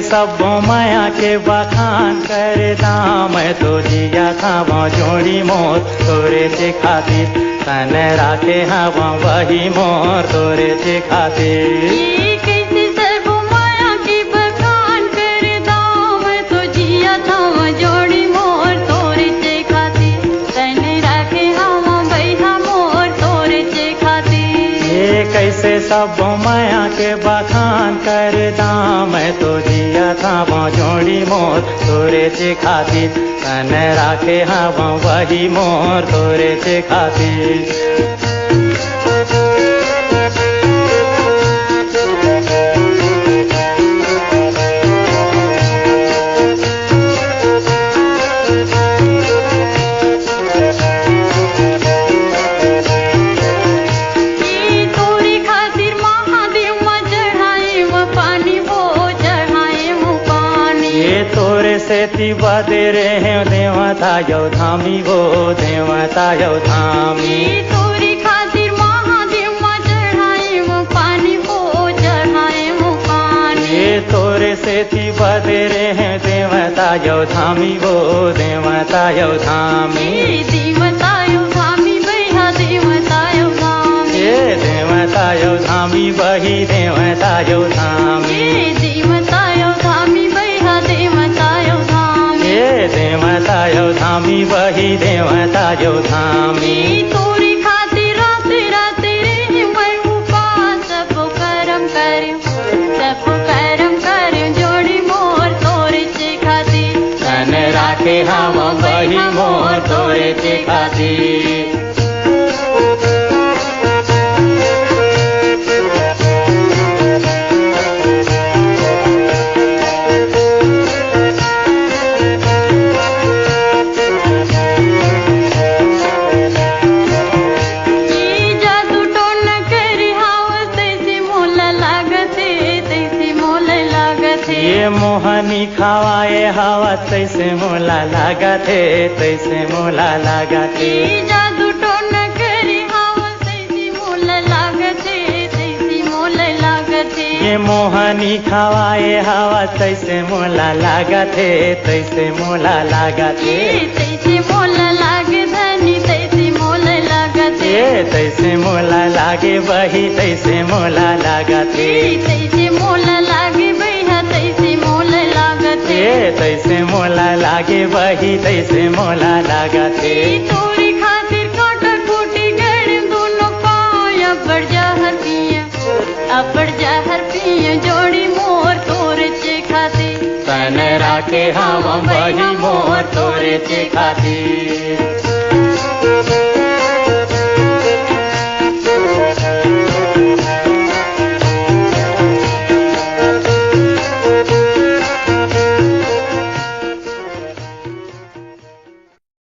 सब माया के बखान करे दाम तो जिया था वो जोड़ी मोर तोरे से खातिर तन राखे हवा वही मोर तोरे से खातिर। कैसे सब माया के बखान कर दाम तो जिया था वो जोड़ी मोर तोरे से खातिर तन राखे हवा वही मोर तोरे से खातिर। से बदे रहे देवता यो धामी वो देवता यो धामी। तोरी खातिर महादेव में चढ़ाए वो पानी वो चढ़ाए वो पानी। ये तोरे से थी बदे रहे देवता यो धामी वो देवता यो धामी। देवता यो धामी भैया देवता यो धामी। ये देवता यो धामी वही देवता यो धामी। देवता यो धामी भैया देवता यो धामी। देवता यो धामी वही देवता यो धामी। तोरी खातिर राते राते रे मैं उपास सब कर्म कर्म जोड़ी मोर तोरे से खातिर तन राखे हम वही मोर तोरे से खातिर। ये मोहनी खावाए हवा तैसे मोला लागा थे तैसे मोला लागा थे। जादू टोन करी हवा तैसे मोला लागा थे तैसे मोला लागा थे। ये मोहनी खावाए हवा तैसे मोला लागा थे तैसे मोला लागा थे। तैसे मोला लागे धनी तैसे मोला लागा थे। तैसे मोला लागे वही तैसे मोला लागा थे। तैसे मोला लागे भैया तैसे मोला लागा थे। तैसे मोला लागे वही तैसे मोला लागा थे। तोरी खातिर काटा कोटी गड़ दोनों पाया अबर जहर पिया जोड़ी मोर तोरे से खातिर तन राखे हम वही मोर तोरे से खातिर।